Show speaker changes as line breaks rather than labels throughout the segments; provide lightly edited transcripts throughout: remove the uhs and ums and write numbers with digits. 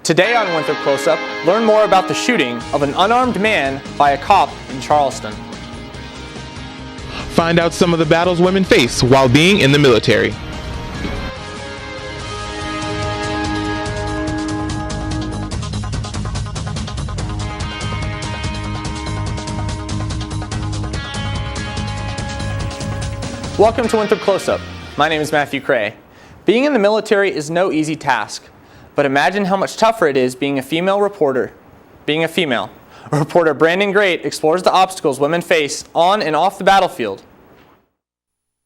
Today on Winthrop Close Up, learn more about the shooting of an unarmed man by a cop in Charleston.
Find out some of the battles women face while being in the military.
Welcome to Winthrop Close Up. My name is Matthew Cray. Being in the military is no easy task, but imagine how much tougher it is being a female reporter. Reporter Brandon Great explores the obstacles women face on and off the battlefield.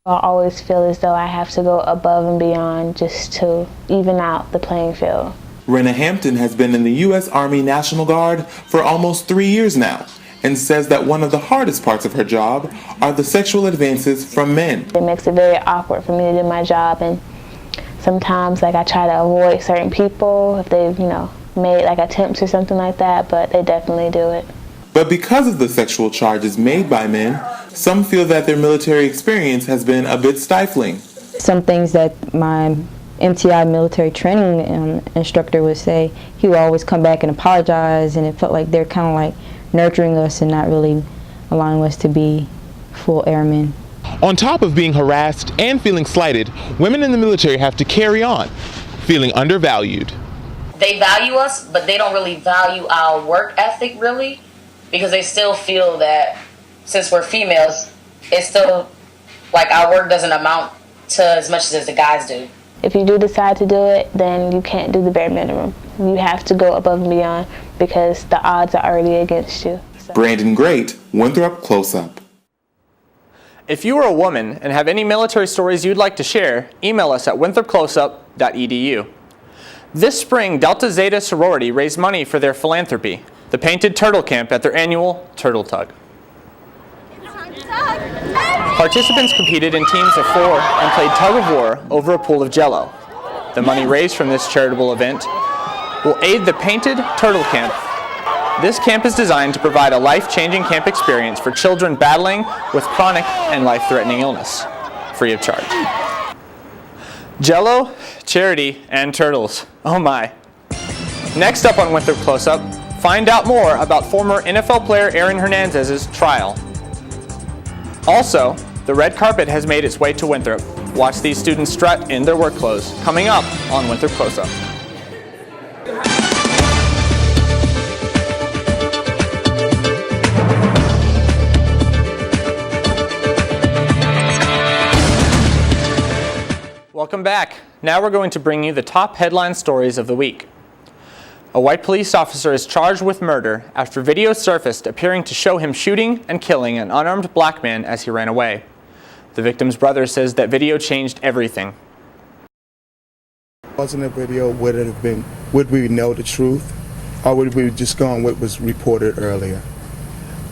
I always feel as though I have to go above and beyond just to even out the playing field.
Renna Hampton has been in the U.S. Army National Guard for almost 3 years now and says that one of the hardest parts of her job are the sexual advances from men.
It makes it very awkward for me to do my job, and sometimes I try to avoid certain people if they've, made attempts or something like that, but they definitely do it.
But because of the sexual charges made by men, some feel that their military experience has been a bit stifling.
Some things that my MTI military training instructor would say, he would always come back and apologize, and it felt like they're kind of like nurturing us and not really allowing us to be full airmen.
On top of being harassed and feeling slighted, women in the military have to carry on, feeling undervalued.
They value us, but they don't really value our work ethic, really, because they still feel that since we're females, it's still like our work doesn't amount to as much as the guys do.
If you do decide to do it, then you can't do the bare minimum. You have to go above and beyond because the odds are already against you.
Brandon Great, Winthrop Close Up.
If you are a woman and have any military stories you'd like to share, email us at winthropcloseup.edu. This spring, Delta Zeta sorority raised money for their philanthropy, the Painted Turtle Camp at their annual Turtle Tug. Participants competed in teams of 4 and played tug of war over a pool of Jell-O. The money raised from this charitable event will aid the Painted Turtle Camp. This camp is designed to provide a life-changing camp experience for children battling with chronic and life-threatening illness, free of charge. Jell-O, charity, and turtles. Oh my. Next up on Winthrop Close Up, find out more about former NFL player Aaron Hernandez's trial. Also, the red carpet has made its way to Winthrop. Watch these students strut in their work clothes. Coming up on Winthrop Close Up. Welcome back. Now we're going to bring you the top headline stories of the week. A white police officer is charged with murder after video surfaced appearing to show him shooting and killing an unarmed black man as he ran away. The victim's brother says that video changed everything.
Wasn't a video, would we know the truth, or would we just go on what was reported earlier?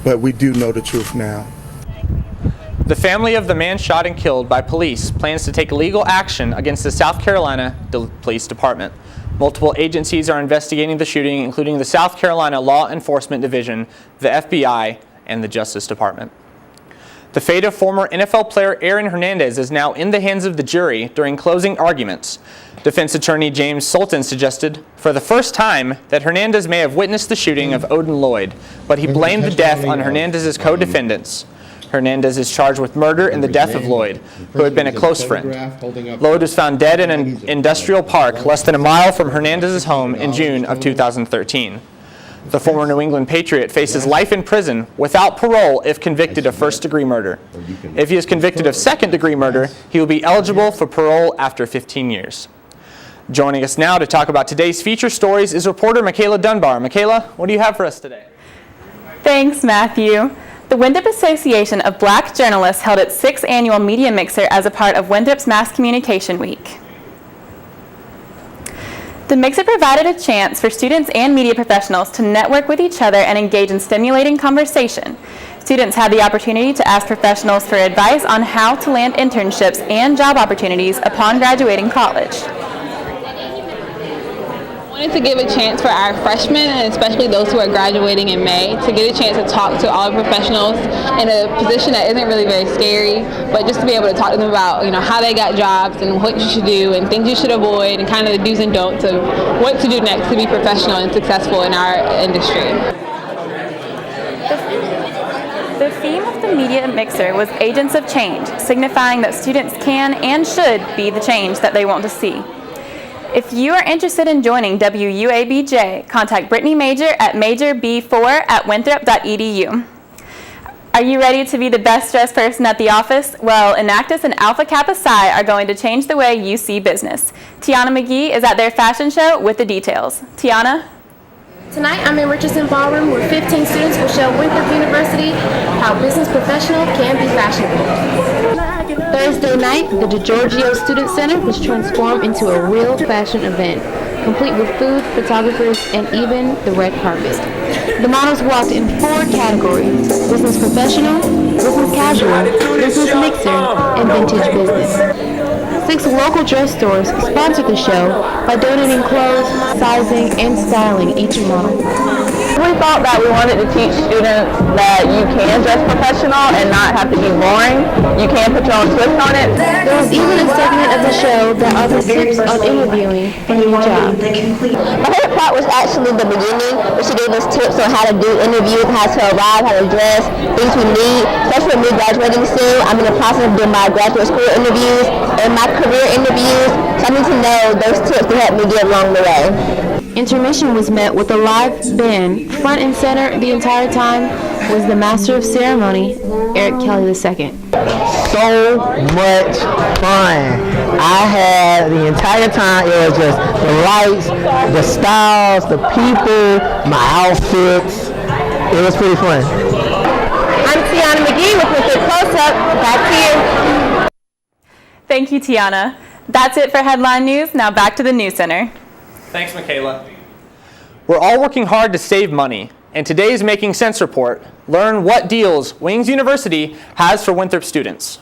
But we do know the truth now.
The family of the man shot and killed by police plans to take legal action against the South Carolina Police Department. Multiple agencies are investigating the shooting, including the South Carolina Law Enforcement Division, the FBI, and the Justice Department. The fate of former NFL player Aaron Hernandez is now in the hands of the jury during closing arguments. Defense attorney James Sultan suggested for the first time that Hernandez may have witnessed the shooting of Odin Lloyd, but he blamed the death on Hernandez's co-defendants. Hernandez is charged with murder and the death of Lloyd, who had been a close friend. Lloyd was found dead in an industrial park less than a mile from Hernandez's home in June of 2013. The former New England Patriot faces life in prison without parole if convicted of first-degree murder. If he is convicted of second-degree murder, he will be eligible for parole after 15 years. Joining us now to talk about today's feature stories is reporter Michaela Dunbar. Michaela, what do you have for us today?
Thanks, Matthew. The Winthrop Association of Black Journalists held its 6th annual Media Mixer as a part of Winthrop's Mass Communication Week. The Mixer provided a chance for students and media professionals to network with each other and engage in stimulating conversation. Students had the opportunity to ask professionals for advice on how to land internships and job opportunities upon graduating college.
wanted to give a chance for our freshmen, and especially those who are graduating in May, to get a chance to talk to all the professionals in a position that isn't really very scary, but just to be able to talk to them about, how they got jobs and what you should do and things you should avoid and kind of the do's and don'ts of what to do next to be professional and successful in our industry.
The theme of the media mixer was Agents of Change, signifying that students can and should be the change that they want to see. If you are interested in joining WUABJ, contact Brittany Major at majorb4@winthrop.edu. Are you ready to be the best dressed person at the office? Well, Enactus and Alpha Kappa Psi are going to change the way you see business. Tiana McGee is at their fashion show with the details. Tiana?
Tonight I'm in Richardson Ballroom where 15 students will show Winthrop University how business professional can be fashionable. Thursday night, the DeGiorgio Student Center was transformed into a real fashion event, complete with food, photographers, and even the red carpet. The models walked in 4 categories: business professional, business casual, business mixer, and vintage business. 6 local dress stores sponsored the show by donating clothes, sizing, and styling each model.
We thought that we wanted to teach students that you can dress professional and not have to be boring. You can put your own twist on it.
There was even a segment of the show that offers tips on interviewing for your job.
My favorite part was actually the beginning, where she gave us tips on how to do interviews, how to arrive, how to dress, things we need. Especially with me graduating soon, I'm in the process of doing my graduate school interviews and my career interviews, so I need to know those tips to help me get along the way.
Intermission was met with a live band. Front and center the entire time was the Master of Ceremony, Eric Kelly II.
So much fun. I had the entire time, it was just the lights, the styles, the people, my outfits. It was pretty fun.
I'm Tiana McGee with Winthrop Close Up. Back to you.
Thank you, Tiana. That's it for Headline News. Now back to the News Center.
Thanks, Michaela. We're all working hard to save money. In today's Making Sense report, learn what deals Wings University has for Winthrop students.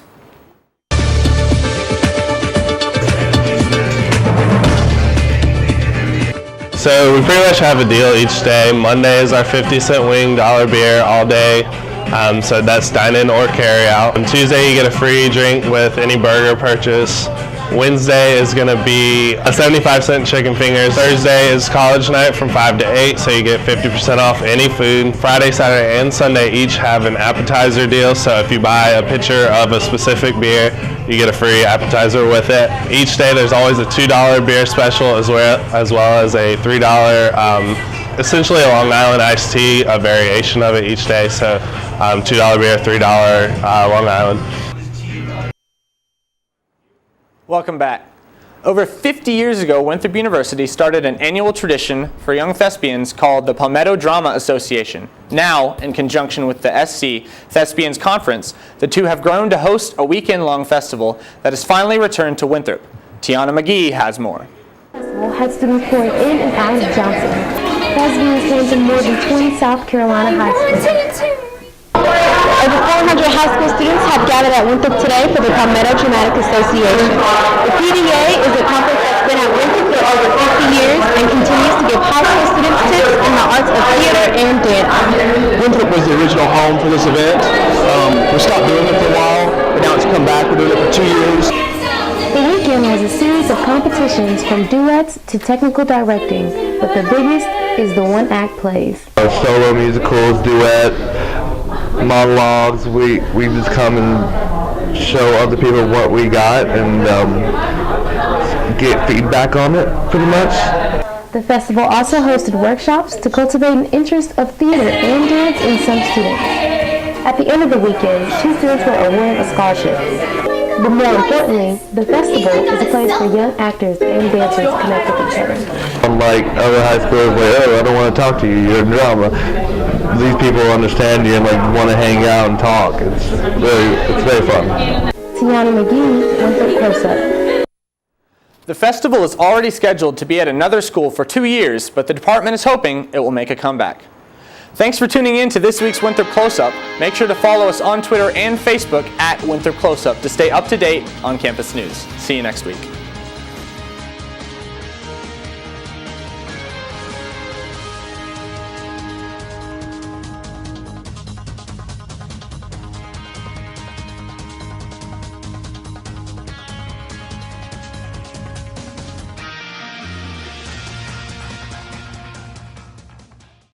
So we pretty much have a deal each day. Monday is our 50-cent wing, $1 beer all day. So that's dine in or carry out. On Tuesday you get a free drink with any burger purchase. Wednesday is going to be a 75-cent chicken fingers. Thursday is college night from 5 to 8, so you get 50% off any food. Friday, Saturday, and Sunday each have an appetizer deal, so if you buy a pitcher of a specific beer, you get a free appetizer with it. Each day there's always a $2 beer special as well as a $3 essentially a Long Island iced tea, a variation of it each day, so $2 beer, $3 Long Island.
Welcome back. Over 50 years ago, Winthrop University started an annual tradition for young thespians called the Palmetto Drama Association. Now, in conjunction with the SC Thespians Conference, the two have grown to host a weekend-long festival that has finally returned to Winthrop. Tiana McGee has more.
Had students pouring in and out of Johnson. Thespians came to more than 20 South Carolina high schools. Over 400 high school students have gathered at Winthrop today for the Palmetto Dramatic Association. The PDA is a conference that's been at Winthrop for over 50 years and continues to give high school students tips in the arts of theater and dance.
Winthrop was the original home for this event. We stopped doing it for a while, but now it's come back. We're doing it for 2 years.
The weekend was a series of competitions from duets to technical directing, but the biggest is the one-act plays.
Solo musicals, duet, monologues. We just come and show other people what we got and get feedback on it, pretty much.
The festival also hosted workshops to cultivate an interest of theater and dance in some students. At the end of the weekend, 2 students were awarded a scholarship. But more importantly, the festival is a place for young actors and dancers to connect with each other.
Unlike other high schools, like, oh, I don't want to talk to you, you're in drama. These people understand you and want to hang out and talk. It's very fun.
Tiana McGee, Winthrop Close Up.
The festival is already scheduled to be at another school for 2 years, but the department is hoping it will make a comeback. Thanks for tuning in to this week's Winthrop Close Up. Make sure to follow us on Twitter and Facebook at Winthrop Close Up to stay up to date on campus news. See you next week.